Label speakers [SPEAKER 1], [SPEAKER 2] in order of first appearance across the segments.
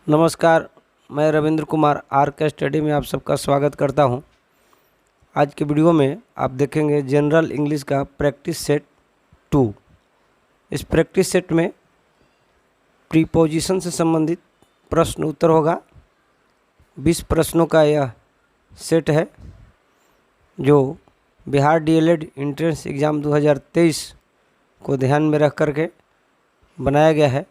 [SPEAKER 1] नमस्कार, मैं रविंद्र कुमार आर के स्टडी में आप सबका स्वागत करता हूं। आज के वीडियो में आप देखेंगे जनरल इंग्लिश का प्रैक्टिस सेट 2। इस प्रैक्टिस सेट में प्रीपोजिशन से संबंधित प्रश्न उत्तर होगा। 20 प्रश्नों का यह सेट है जो बिहार डीएलएड एंट्रेंस एग्ज़ाम 2023 को ध्यान में रख करके बनाया गया है।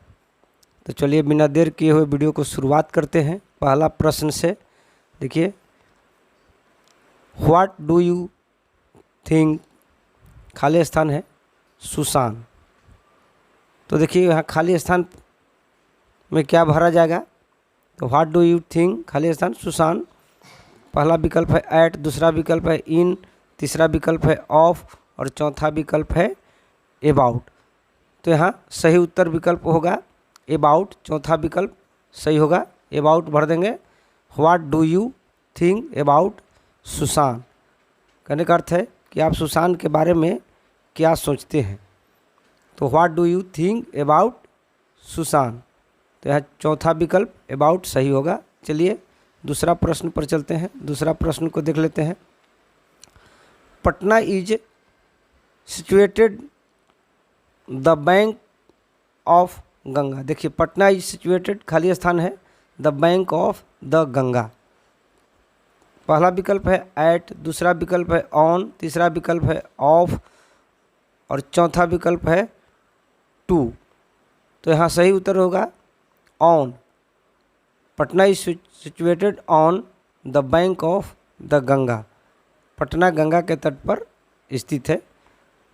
[SPEAKER 1] तो चलिए बिना देर किए हुए वीडियो को शुरुआत करते हैं। पहला प्रश्न से देखिए, व्हाट डू यू थिंक, खाली स्थान है सुसान। तो देखिए यहाँ खाली स्थान में क्या भरा जाएगा, तो व्हाट डू यू थिंक खाली स्थान सुसान। पहला विकल्प है एट, दूसरा विकल्प है इन, तीसरा विकल्प है ऑफ और चौथा विकल्प है अबाउट। तो यहाँ सही उत्तर विकल्प होगा अबाउट। चौथा विकल्प सही होगा, अबाउट भर देंगे। What do you think about Susan, कहने का अर्थ है कि आप सुसान के बारे में क्या सोचते हैं। तो what do you think about Susan, तो यहाँ चौथा विकल्प अबाउट सही होगा। चलिए दूसरा प्रश्न पर चलते हैं। दूसरा प्रश्न को देख लेते हैं। Patna is situated the bank of Ganga. देखिए पटना इज सिचुएटेड, खाली स्थान है the bank of the Ganga. पहला विकल्प है एट, दूसरा विकल्प है ऑन, तीसरा विकल्प है ऑफ और चौथा विकल्प है टू। तो यहाँ सही उत्तर होगा on. Patna is situated on the bank of the Ganga. Patna Ganga के तट पर स्थित है।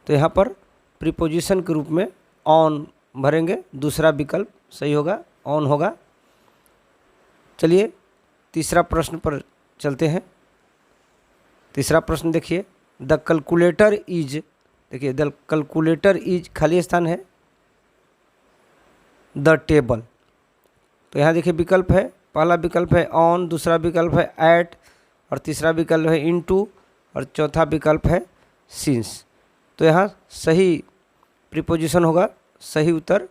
[SPEAKER 1] तो यहाँ पर प्रीपोजिशन के रूप में ऑन भरेंगे। दूसरा विकल्प सही होगा, ऑन होगा। चलिए तीसरा प्रश्न पर चलते हैं। तीसरा प्रश्न देखिए, द कैलकुलेटर इज, देखिए द कैलकुलेटर इज खाली स्थान है द टेबल। तो यहाँ देखिए विकल्प है, पहला विकल्प है ऑन, दूसरा विकल्प है एट और तीसरा विकल्प है इनटू और चौथा विकल्प है सिंस। तो यहाँ सही प्रीपोजिशन होगा, सही उत्तर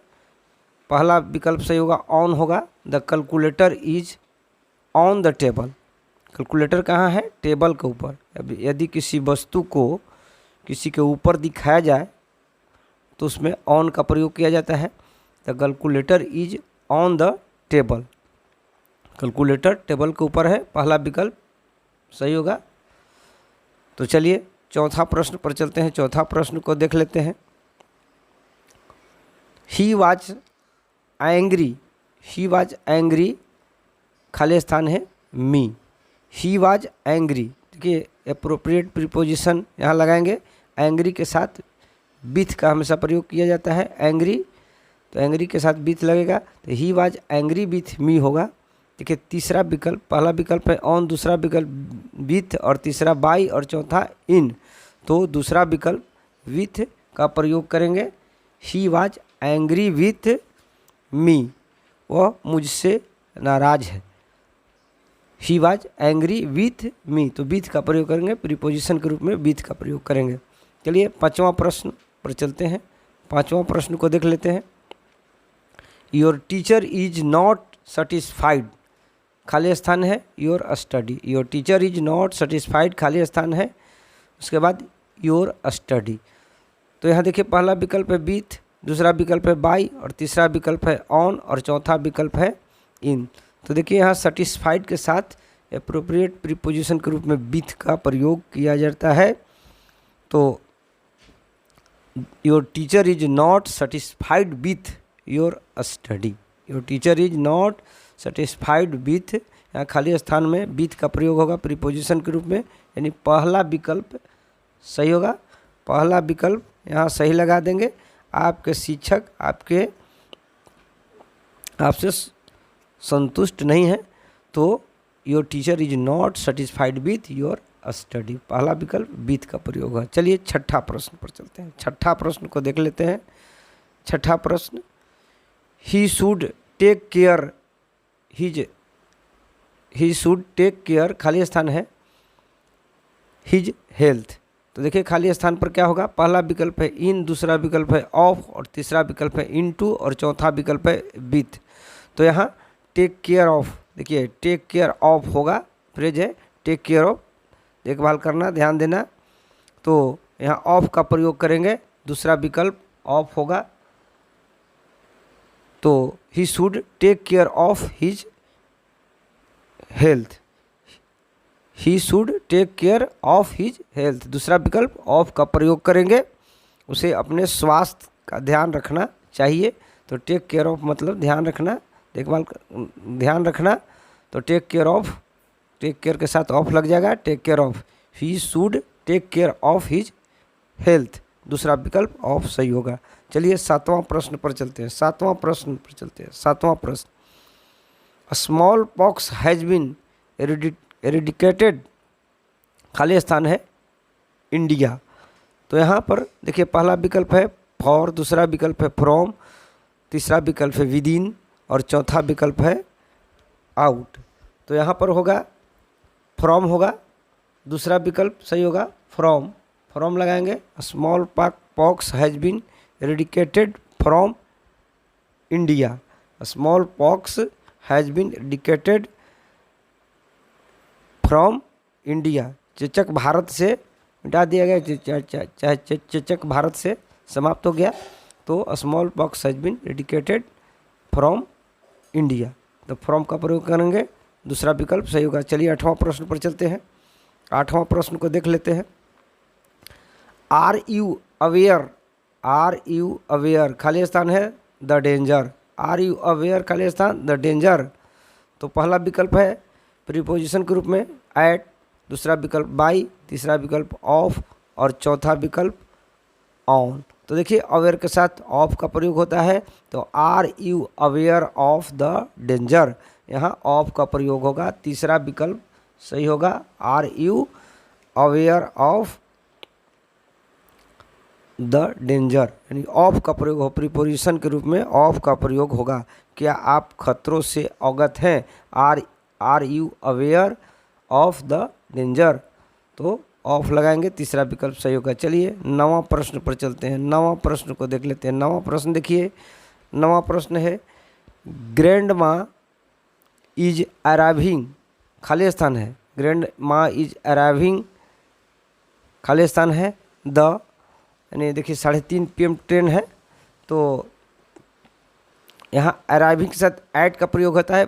[SPEAKER 1] पहला विकल्प सही होगा, ऑन होगा। The calculator is on the table. Calculator कहाँ है, टेबल के ऊपर। यदि किसी वस्तु को किसी के ऊपर दिखाया जाए तो उसमें ऑन का प्रयोग किया जाता है। The calculator is on the table. Calculator table के ऊपर है, पहला विकल्प सही होगा। तो चलिए चौथा प्रश्न पर चलते हैं। चौथा प्रश्न को देख लेते हैं। He was angry, he was angry, खाली स्थान है me। He was angry, देखिए एप्रोप्रिएट प्रीपोजिशन यहाँ लगाएंगे। एंग्री के साथ विथ का हमेशा प्रयोग किया जाता है। एंग्री, तो एंग्री के साथ विथ लगेगा, तो he was angry with me होगा। देखिए तीसरा विकल्प, पहला विकल्प है ऑन, दूसरा विकल्प विथ और तीसरा बाय और चौथा इन। तो दूसरा विकल्प विथ का प्रयोग करेंगे। He was angry with me, वह मुझसे नाराज है। He was angry with me, तो विथ का प्रयोग करेंगे, प्रीपोजिशन के रूप में विथ का प्रयोग करेंगे। चलिए पांचवा प्रश्न पर चलते हैं। पांचवा प्रश्न को देख लेते हैं। Your teacher is not satisfied, खाली स्थान है your study. Your teacher is not satisfied, खाली स्थान है, उसके बाद योर स्टडी। तो यहाँ देखिए पहला विकल्प है विथ, दूसरा विकल्प है बाय और तीसरा विकल्प है ऑन और चौथा विकल्प है इन। तो देखिए यहाँ सेटिस्फाइड के साथ एप्रोप्रिएट प्रीपोजिशन के रूप में विथ का प्रयोग किया जाता है। तो your teacher is not satisfied with your study. Your teacher is not satisfied with, यहाँ खाली स्थान में विथ का प्रयोग होगा प्रीपोजिशन के रूप में, यानी पहला विकल्प सही होगा। पहला विकल्प यहाँ सही लगा देंगे। आपके शिक्षक आपसे संतुष्ट नहीं है, तो your teacher is not satisfied with your study, पहला विकल्प विथ का प्रयोग है। चलिए छठा प्रश्न पर चलते हैं। छठा प्रश्न को देख लेते हैं। छठा प्रश्न, he should take care he should take care, खाली स्थान है हिज हेल्थ। तो देखिए खाली स्थान पर क्या होगा, पहला विकल्प है इन, दूसरा विकल्प है ऑफ और तीसरा विकल्प है इनटू और चौथा विकल्प है विथ। तो यहाँ टेक केयर ऑफ, देखिए टेक केयर ऑफ होगा, फ्रेज है टेक केयर ऑफ, देखभाल करना, ध्यान देना। तो यहाँ ऑफ का प्रयोग करेंगे, दूसरा विकल्प ऑफ होगा। तो he should take care of his health, he should take care of his health, दूसरा विकल्प ऑफ का प्रयोग करेंगे, उसे अपने स्वास्थ्य का ध्यान रखना चाहिए। तो टेक केयर ऑफ मतलब ध्यान रखना, देखभाल ध्यान रखना। तो take care of, take care के साथ ऑफ लग जाएगा, take care of, he should take care of his health, दूसरा विकल्प ऑफ सही होगा। चलिए 7वां प्रश्न पर चलते हैं, 7वां प्रश्न पर चलते हैं। 7वां प्रश्न, स्मॉल पॉक्स हैज बीन एरिडिकेटेड, खाली स्थान है इंडिया। तो यहाँ पर देखिए पहला विकल्प है फॉर, दूसरा विकल्प है फ्रॉम, तीसरा विकल्प है विद इन और चौथा विकल्प है आउट। तो यहाँ पर होगा फ्रॉम होगा, दूसरा विकल्प सही होगा फ्रॉम, फ्रॉम लगाएंगे। Smallpox has been eradicated from India, smallpox has been eradicated from India, चेचक भारत से मिटा दिया गया, चेचक भारत से समाप्त हो गया। तो smallpox has been eradicated from India, तो फ्रॉम का प्रयोग करेंगे, दूसरा विकल्प सही होगा। चलिए 8वां प्रश्न पर चलते हैं, 8वां प्रश्न को देख लेते हैं। Are you aware, are you aware, खाली स्थान है the danger, are you aware खाली स्थान द डेंजर। तो पहला विकल्प है प्रीपोजिशन के रूप में एट, दूसरा विकल्प बाई, तीसरा विकल्प ऑफ और चौथा विकल्प ऑन। तो देखिए अवेयर के साथ ऑफ का प्रयोग होता है, तो are you aware of the danger, यहाँ ऑफ का प्रयोग होगा, तीसरा विकल्प सही होगा, are you aware of the danger, यानी ऑफ का प्रयोग हो, प्रीपोजिशन के रूप में ऑफ का प्रयोग होगा। क्या आप खतरों से अवगत हैं, are you aware of the danger, तो ऑफ लगाएंगे, तीसरा विकल्प सही होगा। चलिए 9वां प्रश्न पर चलते हैं, 9वां प्रश्न को देख लेते हैं। 9वां प्रश्न देखिए, 9वां प्रश्न है ग्रैंड माँ इज अराइविंग, खाली स्थान है, ग्रैंड माँ इज अराइविंग, खाली स्थान है द, यानी देखिए 3:30 PM ट्रेन है। तो यहाँ अराइविंग के साथ ऐट का प्रयोग होता है,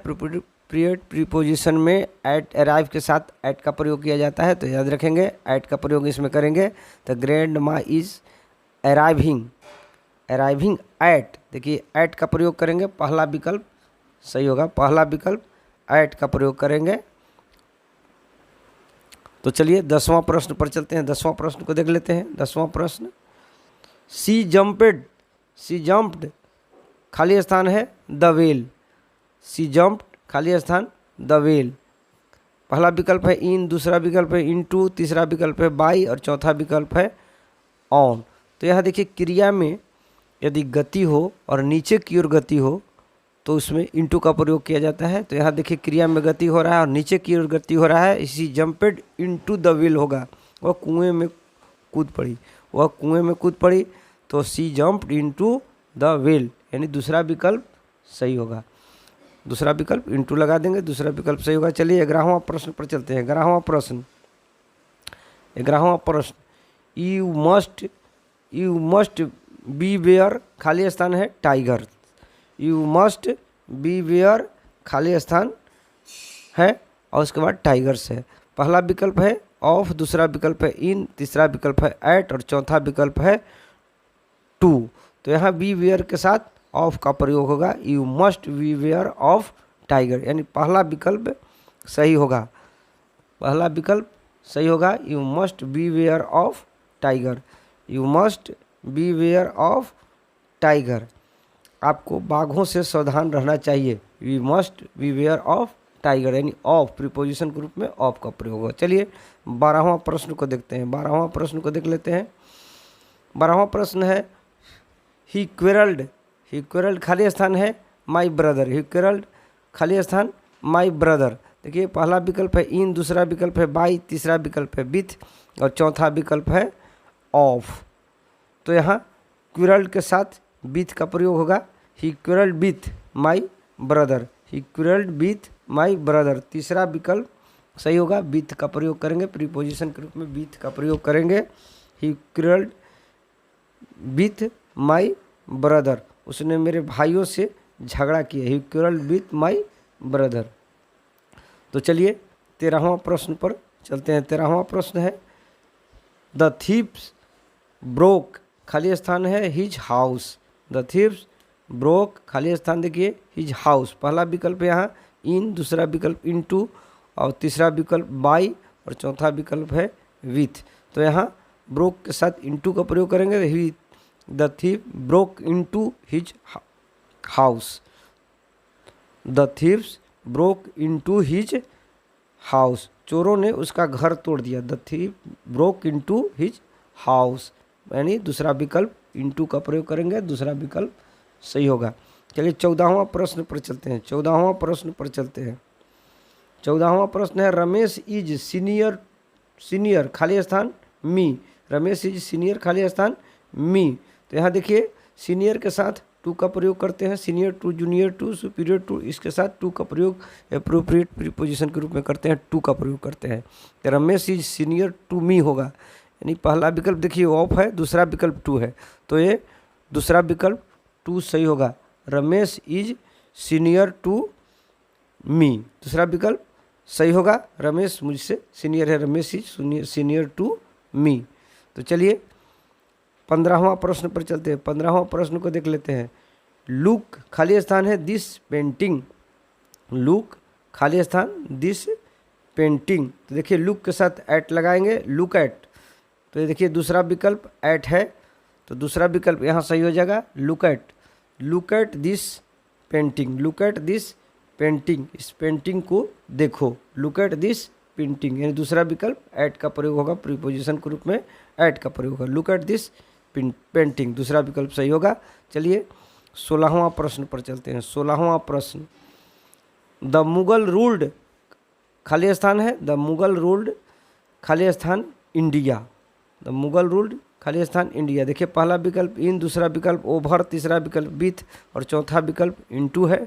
[SPEAKER 1] पीरियड प्रीपोजिशन में ऐट, अराइव के साथ ऐट का प्रयोग किया जाता है, तो याद रखेंगे ऐट का प्रयोग इसमें करेंगे। तो ग्रैंड माँ इज अराइविंग, अराइविंग ऐट, देखिए ऐट का प्रयोग करेंगे, पहला विकल्प सही होगा, पहला विकल्प ऐट का प्रयोग करेंगे। तो चलिए 10वां प्रश्न पर चलते हैं, 10वां प्रश्न को देख लेते हैं। 10वां प्रश्न, सी जम्पेड, सी जम्प्ड, खाली स्थान है द वेल, सी जम्प्ड खाली स्थान द वेल, पहला विकल्प है इन, दूसरा विकल्प है इनटू, तीसरा विकल्प है बाई और चौथा विकल्प है ऑन। तो यहाँ देखिए क्रिया में यदि गति हो और नीचे की ओर गति हो तो उसमें इनटू का प्रयोग किया जाता है। तो यहाँ देखिए क्रिया में गति हो रहा है और नीचे की ओर गति हो रहा है, इसी जंपेड इनटू द वेल होगा, वह कुएं में कूद पड़ी, वह कुएं में कूद पड़ी, तो सी जंप्ड इनटू द वेल, यानी दूसरा विकल्प सही होगा, दूसरा विकल्प इनटू लगा देंगे, दूसरा विकल्प सही होगा। चलिए 11वां प्रश्न पर चलते हैं। 11वां प्रश्न, 11वां प्रश्न, यू मस्ट बी वेयर, खाली स्थान है tiger, you must beware खाली स्थान है और उसके बाद टाइगर्स है, पहला विकल्प है ऑफ, दूसरा विकल्प है इन, तीसरा विकल्प है एट और चौथा विकल्प है टू। तो यहाँ बी वेयर के साथ ऑफ का प्रयोग होगा, you must beware of tiger, यानी पहला विकल्प सही होगा, पहला विकल्प सही होगा, you must beware of tiger, you must beware of tiger, आपको बाघों से सावधान रहना चाहिए, we must beware of tiger, यानी ऑफ प्रीपोजिशन के रूप में ऑफ का प्रयोग होगा। चलिए 12वां प्रश्न को देखते हैं, 12वां प्रश्न को देख लेते हैं। 12वां प्रश्न है ही क्वेरल्ड, ही क्वेरल्ड खाली स्थान है माई ब्रदर, ही क्वेरल्ड खाली स्थान माई ब्रदर, देखिए पहला विकल्प है इन, दूसरा विकल्प है बाई, तीसरा विकल्प है विथ और चौथा विकल्प है ऑफ। तो यहाँ क्वेरल्ड के साथ विथ का प्रयोग होगा, he quarrelled with my brother, he quarrelled with my brother, तीसरा विकल्प सही होगा, विथ का प्रयोग करेंगे, प्रीपोजिशन के रूप में विथ का प्रयोग करेंगे। ही क्वेल्ड विथ माई ब्रदर, उसने मेरे भाइयों से झगड़ा किया। ही क्वेल्ड विथ माई ब्रदर। तो चलिए 13वां प्रश्न पर चलते हैं। 13वां प्रश्न है द थीव्स ब्रोक, खाली स्थान है his house. The thieves broke, खाली स्थान देखिए हिज हाउस। पहला विकल्प यहाँ इन, दूसरा विकल्प इनटू और तीसरा विकल्प बाई और चौथा विकल्प है विथ। तो यहाँ ब्रोक के साथ इनटू का प्रयोग करेंगे। He the thief broke into his house. The thieves broke into his house, चोरों ने उसका घर तोड़ दिया। The thief broke into his house, यानी दूसरा विकल्प इनटू का प्रयोग करेंगे, दूसरा विकल्प सही होगा। चलिए 14वां प्रश्न पर चलते हैं। 14वां प्रश्न पर चलते हैं। 14वां प्रश्न है रमेश इज सीनियर, सीनियर खाली स्थान मी। रमेश इज सीनियर खाली स्थान मी। तो यहाँ देखिए सीनियर के साथ टू का प्रयोग करते हैं, senior to, junior to, superior to, इसके साथ टू का प्रयोग एप्रोप्रिएट प्रीपोजिशन के रूप में करते हैं, टू का प्रयोग करते हैं। तो Ramesh is senior to me होगा, यानी पहला विकल्प देखिए ऑफ है, दूसरा विकल्प टू है, तो ये दूसरा विकल्प टू सही होगा। Ramesh is senior to me, दूसरा विकल्प सही होगा। रमेश मुझसे सीनियर है, Ramesh is senior to me. तो चलिए 15वां प्रश्न पर चलते हैं। 15वां प्रश्न को देख लेते हैं। लुक खाली स्थान है दिस पेंटिंग। लुक खाली स्थान दिस पेंटिंग। तो देखिए लुक के साथ एट लगाएंगे, लुक एट। तो ये देखिए दूसरा विकल्प एट है, तो दूसरा विकल्प यहाँ सही हो जाएगा look at. Look at this painting, look at this painting, इस पेंटिंग को देखो। लुक एट दिस पेंटिंग, यानी दूसरा विकल्प एट का प्रयोग होगा, प्रीपोजिशन के रूप में एट का प्रयोग होगा। लुक एट दिस पेंटिंग, दूसरा विकल्प सही होगा। चलिए 16वां प्रश्न पर चलते हैं। 16वां प्रश्न द मुगल रूल्ड खाली स्थान है, द मुगल रूल्ड खाली स्थान इंडिया। द मुगल रूल्ड खाली स्थान इंडिया। देखिए पहला विकल्प इन, दूसरा विकल्प ओवर, तीसरा विकल्प विथ और चौथा विकल्प इनटू है।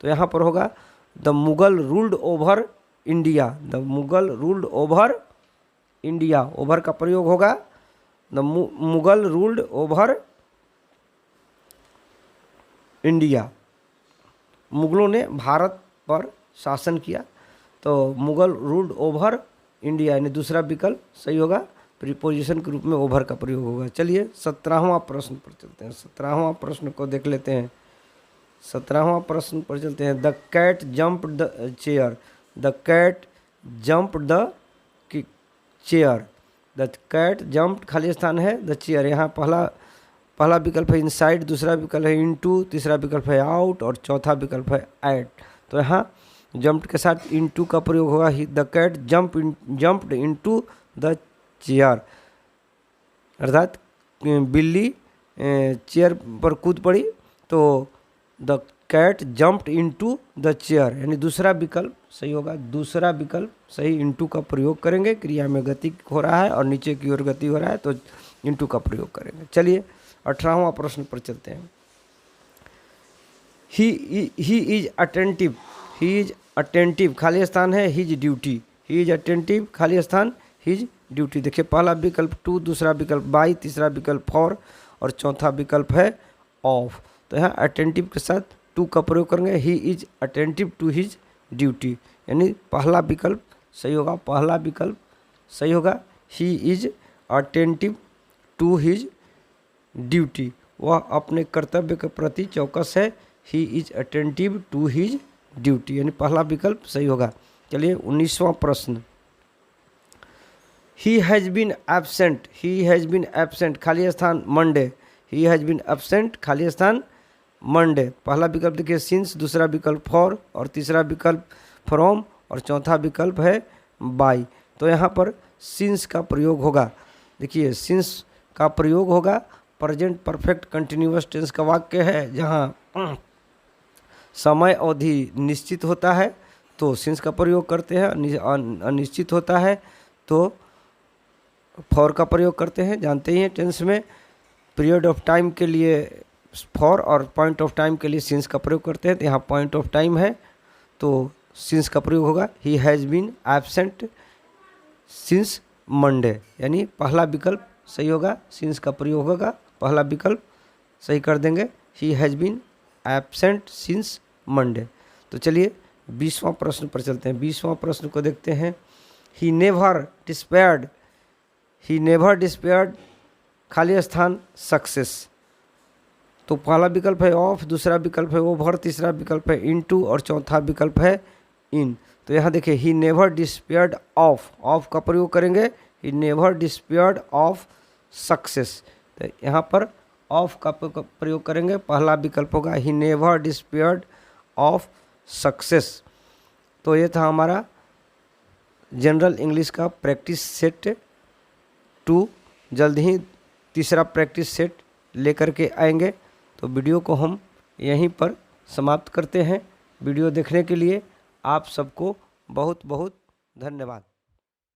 [SPEAKER 1] तो यहाँ पर होगा the Mughal ruled over India. The Mughal ruled over India, over का प्रयोग होगा। The Mughal ruled over India, मुगलों ने भारत पर शासन किया, तो मुगल रूल्ड ओवर इंडिया, यानी दूसरा विकल्प सही होगा, प्रीपोजिशन के रूप में ओवर का प्रयोग होगा। चलिए 17वां प्रश्न पर चलते हैं। 17वां प्रश्न को देख लेते हैं। 17वां प्रश्न पर चलते हैं। The cat jumped the chair. The cat jumped the chair. The cat jumped खाली स्थान है द चेयर। यहाँ पहला विकल्प है इनसाइड, दूसरा विकल्प है इनटू, तीसरा विकल्प है आउट और चौथा विकल्प है एट। तो यहाँ जम्प्ड के साथ इनटू का प्रयोग होगा। The cat jumped into the chair, अर्थात बिल्ली चेयर पर कूद पड़ी, तो the cat jumped into the chair, यानी दूसरा विकल्प सही होगा। दूसरा विकल्प सही, इनटू का प्रयोग करेंगे, क्रिया में गति हो रहा है और नीचे की ओर गति हो रहा है, तो इनटू का प्रयोग करेंगे। चलिए 18वां प्रश्न पर चलते हैं। ही is attentive. He is attentive खाली स्थान है his duty. He is attentive खाली स्थान हिज ड्यूटी। देखिए पहला विकल्प टू, दूसरा विकल्प बाई, तीसरा विकल्प फॉर और चौथा विकल्प है ऑफ। तो यहाँ अटेंटिव के साथ टू का प्रयोग करेंगे। He is attentive to his duty, यानी पहला विकल्प सही होगा, पहला विकल्प सही होगा। He is attentive to his duty, वह अपने कर्तव्य के प्रति चौकस है। He is attentive to his duty, यानी पहला विकल्प सही होगा। चलिए 19वां प्रश्न। He has been absent. He has been absent खाली स्थान Monday. He has been absent खाली स्थान मंडे। पहला विकल्प देखिए सिंस, दूसरा विकल्प फॉर और तीसरा विकल्प फ्रॉम और चौथा विकल्प है बाय। तो यहाँ पर सिंस का प्रयोग होगा। देखिए सिंस का प्रयोग होगा, प्रेजेंट परफेक्ट कंटिन्यूअस टेंस का वाक्य है, जहाँ समय अवधि निश्चित होता है तो सिंस का प्रयोग करते हैं, अनिश्चित होता है तो फॉर का प्रयोग करते हैं। जानते ही हैं टेंस में पीरियड ऑफ टाइम के लिए फॉर और पॉइंट ऑफ टाइम के लिए सिंस का प्रयोग करते हैं। तो यहाँ पॉइंट ऑफ टाइम है तो सिंस का प्रयोग होगा he has been absent since Monday, यानी पहला विकल्प सही होगा, सिंस का प्रयोग होगा, पहला विकल्प सही कर देंगे, he has been absent since Monday. तो चलिए 20वां प्रश्न पर चलते हैं। 20वां प्रश्न को देखते हैं। ही नेवर डिस्पेयर्ड खाली स्थान सक्सेस। तो पहला विकल्प है ऑफ, दूसरा विकल्प है ओवर, तीसरा विकल्प है इनटू और चौथा विकल्प है इन। तो यहाँ देखिए ही नेवर डिस्पेयर्ड ऑफ का प्रयोग करेंगे, he never despaired of success. तो यहाँ पर ऑफ का प्रयोग करेंगे, पहला विकल्प होगा he never despaired of success. तो ये था हमारा जनरल इंग्लिश का प्रैक्टिस सेट 2। जल्द ही तीसरा प्रैक्टिस सेट लेकर के आएंगे। तो वीडियो को हम यहीं पर समाप्त करते हैं। वीडियो देखने के लिए आप सबको बहुत बहुत धन्यवाद।